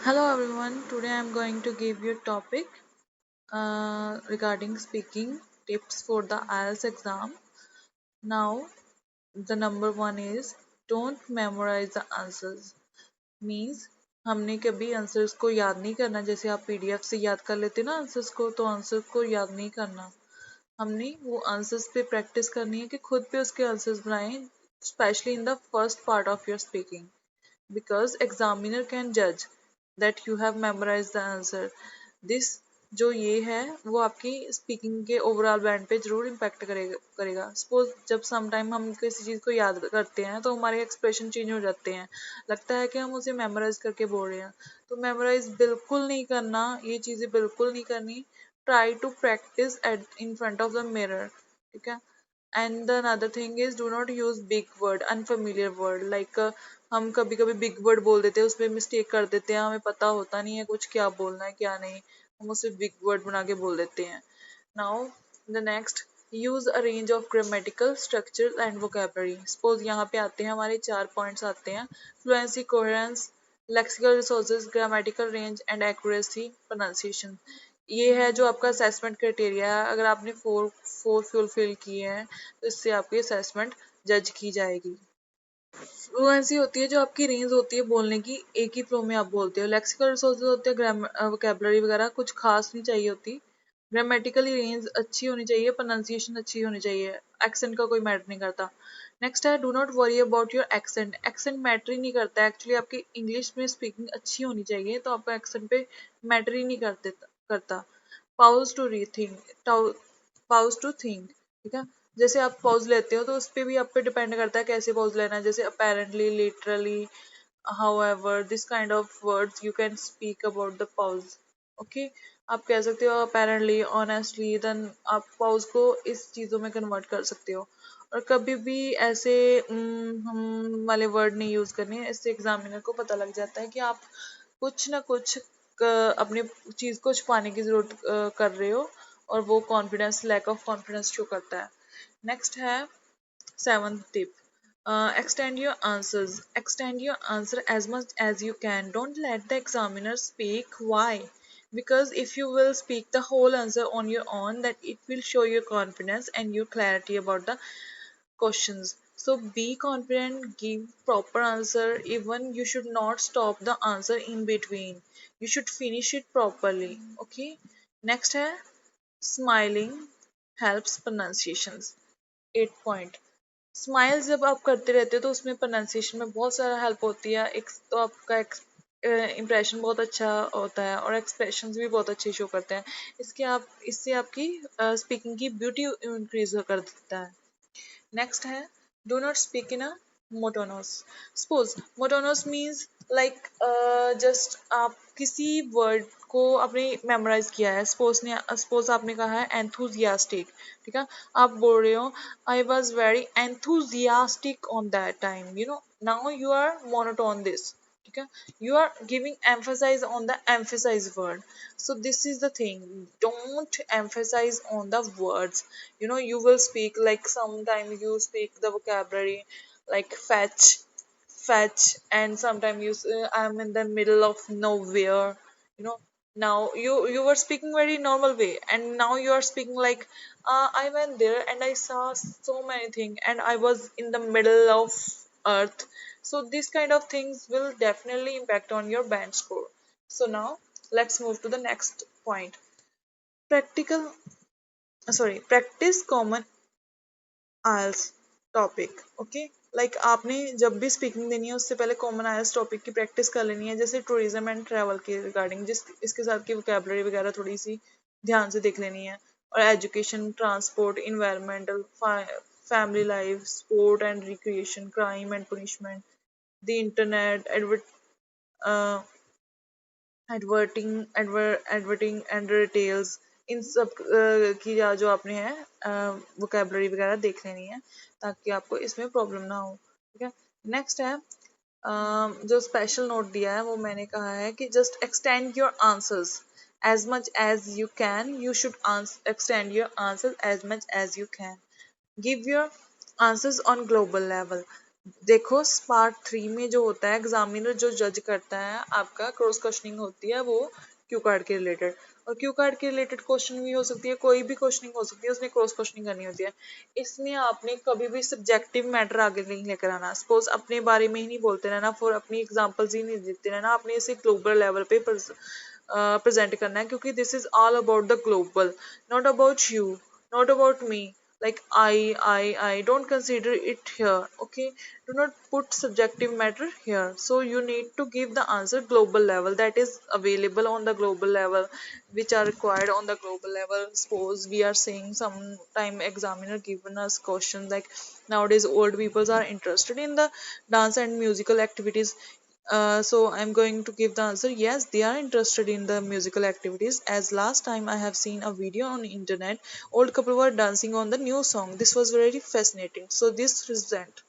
Hello everyone, today I'm going to give you a topic regarding speaking tips for the IELTS exam. Now, the number one is don't memorize the answers. Means हमने कभी answers को याद नहीं करना, जैसे आप PDF से याद कर लेते ना आंसर्स को, तो आंसर को याद नहीं करना। हमने वो आंसर्स पे प्रैक्टिस करनी है कि खुद पे उसके आंसर्स बनाएं, specially in the first part of your speaking, because examiner can judge that you have memorized the answer. This जो ये है वो आपकी स्पीकिंग के ओवरऑल बैंड पे जरूर इम्पैक्ट करेगा। सपोज जब सम टाइम हम किसी चीज़ को याद करते हैं तो हमारे एक्सप्रेशन चेंज हो जाते हैं, लगता है कि हम उसे मेमोराइज करके बोल रहे हैं। तो मेमोराइज बिल्कुल नहीं करना, ये चीज़ें बिल्कुल नहीं करनी। Try to practice at in front of the mirror, ठीक है। And the another thing is do not use big word, unfamiliar word, like हम कभी कभी बिग वर्ड बोल देते हैं, उसमें मिस्टेक कर देते हैं, हमें पता होता नहीं है कुछ क्या बोलना है क्या नहीं, हम उसे बिग वर्ड बना के बोल देते हैं। Now the next, use a range of grammatical structure and vocabulary. Suppose यहाँ पे आते हैं हमारे 4 पॉइंट्स आते हैं: fluency, coherence, lexical resources, grammatical range and accuracy, pronunciation. ये है जो आपका असेसमेंट क्राइटेरिया है। अगर आपने फोर फोर फुलफिल किए हैं तो इससे आपकी असेसमेंट जज की जाएगी। फ्लुएंसी होती है जो आपकी रेंज होती है बोलने की, एक ही फ्लो में आप बोलते हो। लेक्सिकल रिसोर्सेज होते हैं वोकेबलरी वगैरह कुछ खास नहीं चाहिए होती। ग्रामेटिकली रेंज अच्छी होनी चाहिए, प्रोनाउंसिएशन अच्छी होनी चाहिए, एक्सेंट का कोई मैटर नहीं करता। नेक्स्ट है, do not worry about your accent. Accent matter ही नहीं करता एक्चुअली, आपकी इंग्लिश में स्पीकिंग अच्छी होनी चाहिए, तो आपका एक्सेंट पे मैटर ही नहीं करता। Pause to rethink, pause to think, ठीक है। जैसे आप पॉज लेते हो तो उस पर भी आप पे डिपेंड करता है कैसे पॉज लेना है, जैसे apparently, literally, however, this kind of words you can speak about the pause, okay। आप कह सकते हो apparently, honestly, then आप pause को इस चीज़ों में कन्वर्ट कर सकते हो। और कभी भी ऐसे हम वाले वर्ड नहीं यूज़ करने, इससे एग्जामिनर को पता लग जाता है कि आप कुछ ना कुछ अपनी चीज़ को छुपाने की जरूरत कर रहे हो, और वो confidence, lack of confidence show करता है। नेक्स्ट है seventh tip. Extend your answers. Extend your answer as much as you can. Don't let the examiner speak. Why? Because if you will speak the whole answer on your own, that it will show your confidence and your clarity about the questions. So be confident, give proper answer. Even you should not stop the answer in between. You should finish it properly. Okay. Next है smiling helps pronunciations. 8 point. Smile जब आप करते रहते हो तो उसमें pronunciation में बहुत सारा हेल्प होती है। एक तो आपका इम्प्रेशन बहुत अच्छा होता है और एक्सप्रेशंस भी बहुत अच्छे शो करते हैं। इससे आपकी स्पीकिंग की ब्यूटी इंक्रीज कर देता है। नेक्स्ट है, do not speak in a monotonous. Suppose monotonous means like just आप किसी वर्ड को आपने मेमोराइज किया है। सपोज आपने कहा है एंथुजियास्टिक, ठीक है। आप बोल रहे हो I was very enthusiastic on that time, you know, now you are monotone this, ठीक है। You are giving emphasis on the emphasize word. So this is the thing, don't emphasize on the words. You will speak like sometimes you speak the vocabulary like fetch, and sometimes you say I'm in the middle of nowhere, you know. Now you were speaking very normal way, and now you are speaking like I went there and I saw so many things and I was in the middle of earth. So these kind of things will definitely impact on your band score. So now let's move to the next point. Practical, practice common IELTS topic, okay. Like आपने जब भी speaking देनी है उससे पहले common IELTS topic की practice कर लेनी है, जैसे टूरिज्म एंड ट्रैवल के रिगार्डिंग, जिस इसके साथ की वोकेबलरी वगैरह थोड़ी सी ध्यान से देख लेनी है। और education, transport, environmental, family life, sport and recreation, crime and punishment, the internet, advertising and retails, इन सब की जो आपने है वोकेबलरी वगैरह देख लेनी है, ताकि आपको इसमें प्रॉब्लम ना हो, ठीक है। नेक्स्ट है जो स्पेशल नोट दिया है वो मैंने कहा है कि just extend your answers as much as you can. You should extend your answers as much as you can. Give your answers on global level. देखो पार्ट 3 में जो होता है, एग्जामिनर जो जज करता है आपका, क्रॉस क्वेश्चनिंग होती है वो क्यू कार्ड के रिलेटेड। और क्यू कार्ड के रिलेटेड क्वेश्चन भी हो सकती है, कोई भी क्वेश्चनिंग हो सकती है, उसमें क्रॉस क्वेश्चनिंग करनी होती है। इसमें आपने कभी भी सब्जेक्टिव मैटर आगे नहीं लेकर आना। सपोज अपने बारे में ही नहीं बोलते रहना, फॉर अपनी एग्जाम्पल्स ही नहीं देते रहना, आपने इसे ग्लोबल लेवल पे प्रेजेंट करना है, क्योंकि this is all about the global, not about you, not about me. Like I don't consider it here. Okay, do not put subjective matter here. So you need to give the answer global level, that is available on the global level, which are required on the global level. Suppose we are saying sometime examiner given us questions like, nowadays old people are interested in the dance and musical activities. So I'm going to give the answer, yes, they are interested in the musical activities, as last time I have seen a video on the internet, old couple were dancing on the new song. This was very fascinating. So this present.